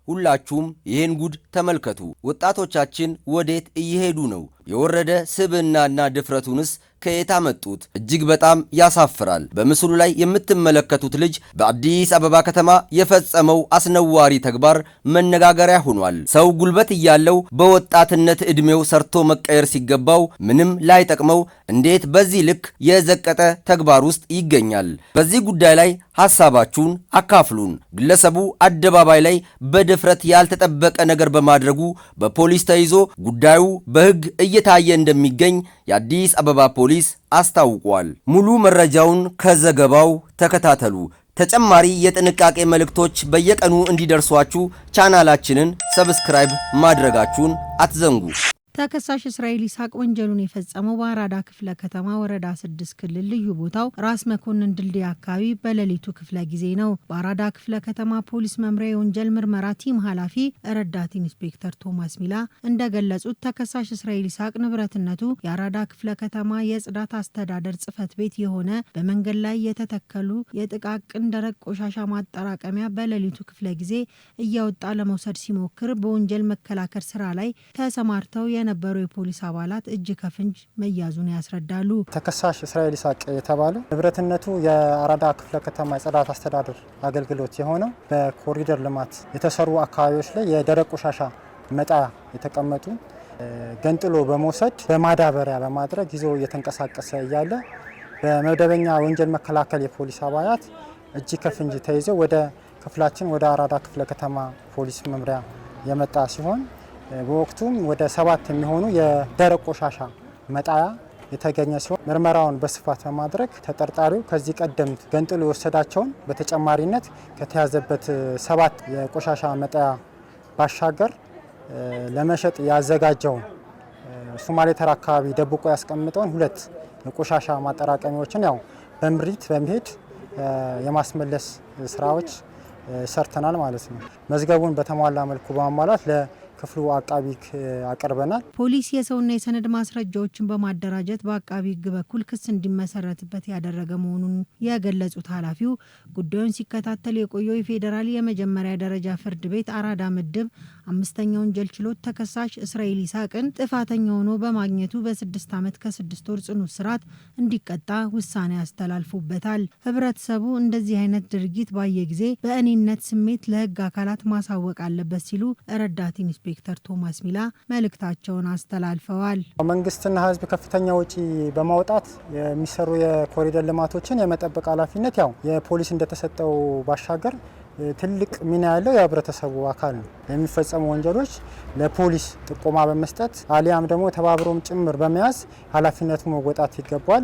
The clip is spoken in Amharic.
ሁላችሁም ይህን ጉድ ተመልከቱ። ወጣቶቻችን ወዴት እየሄዱ ነው? የወረደ ስብዕናና ድፍረቱንስ ከየት አመጡት? እጅግ በጣም ያሳፍራል። በምስሉ ላይ የምትመለከቱት ልጅ በአዲስ አበባ ከተማ የፈጸመው አስነዋሪ ተግባር መነጋገሪያ ሆኗል። ሰው ጉልበት እያለው በወጣትነት ዕድሜው ሰርቶ መቀየር ሲገባው ምንም ላይጠቅመው እንዴት በዚህ ልክ የዘቀጠ ተግባር ውስጥ ይገኛል? በዚህ ጉዳይ ላይ ሐሳባችሁን አካፍሉን። ግለሰቡ አደባባይ ላይ በድፍረት ያልተጠበቀ ነገር በማድረጉ በፖሊስ ተይዞ ጉዳዩ በሕግ እየታየ እንደሚገኝ የአዲስ አበባ ፖሊስ አስታውቋል። ሙሉ መረጃውን ከዘገባው ተከታተሉ። ተጨማሪ የጥንቃቄ መልእክቶች በየቀኑ እንዲደርሷችሁ ቻናላችንን ሰብስክራይብ ማድረጋችሁን አትዘንጉ። ተከሳሽ እስራኤል ይስሐቅ ወንጀሉን የፈጸመው በአራዳ ክፍለ ከተማ ወረዳ 6 ክልል ልዩ ቦታው ራስ መኮንን ድልድይ አካባቢ በሌሊቱ ክፍለ ጊዜ ነው። በአራዳ ክፍለ ከተማ ፖሊስ መምሪያ የወንጀል ምርመራ ቲም ኃላፊ ረዳት ኢንስፔክተር ቶማስ ሚላ እንደገለጹት ተከሳሽ እስራኤል ይስሐቅ ንብረትነቱ የአራዳ ክፍለ ከተማ የጽዳት አስተዳደር ጽሕፈት ቤት የሆነ በመንገድ ላይ የተተከሉ የጥቃቅን ደረቅ ቆሻሻ ማጠራቀሚያ በሌሊቱ ክፍለ ጊዜ እያወጣ ለመውሰድ ሲሞክር በወንጀል መከላከል ስራ ላይ ተሰማርተው የነበሩ የፖሊስ አባላት እጅ ከፍንጅ መያዙን ያስረዳሉ። ተከሳሽ እስራኤል ይስሐቅ የተባለው ንብረትነቱ የአራዳ ክፍለ ከተማ የጽዳት አስተዳደር አገልግሎት የሆነው በኮሪደር ልማት የተሰሩ አካባቢዎች ላይ የደረቅ ቆሻሻ መጣያ የተቀመጡ ገንጥሎ በመውሰድ በማዳበሪያ በማድረግ ይዞ እየተንቀሳቀሰ እያለ በመደበኛ ወንጀል መከላከል የፖሊስ አባላት እጅ ከፍንጅ ተይዘው ወደ ክፍላችን ወደ አራዳ ክፍለ ከተማ ፖሊስ መምሪያ የመጣ ሲሆን በወቅቱም ወደ 7 የሚሆኑ የደረቅ ቆሻሻ መጣያ የተገኘ ሲሆን ምርመራውን በስፋት በማድረግ ተጠርጣሪው ከዚህ ቀደም ገንጥሎ የወሰዳቸውን በተጨማሪነት ከተያዘበት 7 የቆሻሻ መጣያ ባሻገር ለመሸጥ ያዘጋጀውን ሶማሌ ተራ አካባቢ ደብቆ ያስቀምጠውን 2 የቆሻሻ ማጠራቀሚያዎችን ያው በምሪት በመሄድ የማስመለስ ስራዎች ሰርተናል ማለት ነው። መዝገቡን በተሟላ መልኩ በማሟላት ክፍሉ አቃቢ አቀርበናል። ፖሊስ የሰውና የሰነድ ማስረጃዎችን በማደራጀት በአቃቢ ሕግ በኩል ክስ እንዲመሰረትበት ያደረገ መሆኑን የገለጹት ኃላፊው ጉዳዩን ሲከታተል የቆየው የፌዴራል የመጀመሪያ ደረጃ ፍርድ ቤት አራዳ ምድብ 5ኛ ወንጀል ችሎት ተከሳሽ እስራኤል ይስሐቅን ጥፋተኛ ሆኖ በማግኘቱ በ6 ዓመት ከ6 ወር ጽኑ እስራት እንዲቀጣ ውሳኔ አስተላልፎበታል። ህብረተሰቡ እንደዚህ አይነት ድርጊት ባየ ጊዜ በእኔነት ስሜት ለህግ አካላት ማሳወቅ አለበት ሲሉ ረዳት ኢንስፔክተር ቶማስ ሚላ መልእክታቸውን አስተላልፈዋል። መንግስትና ህዝብ ከፍተኛ ወጪ በማውጣት የሚሰሩ የኮሪደር ልማቶችን የመጠበቅ ኃላፊነት ያው የፖሊስ እንደተሰጠው ባሻገር ትልቅ ሚና ያለው የህብረተሰቡ አካል ነው። የሚፈጸሙ ወንጀሎች ለፖሊስ ጥቆማ በመስጠት አሊያም ደግሞ ተባብሮም ጭምር በመያዝ ኃላፊነቱን መወጣት ይገባል።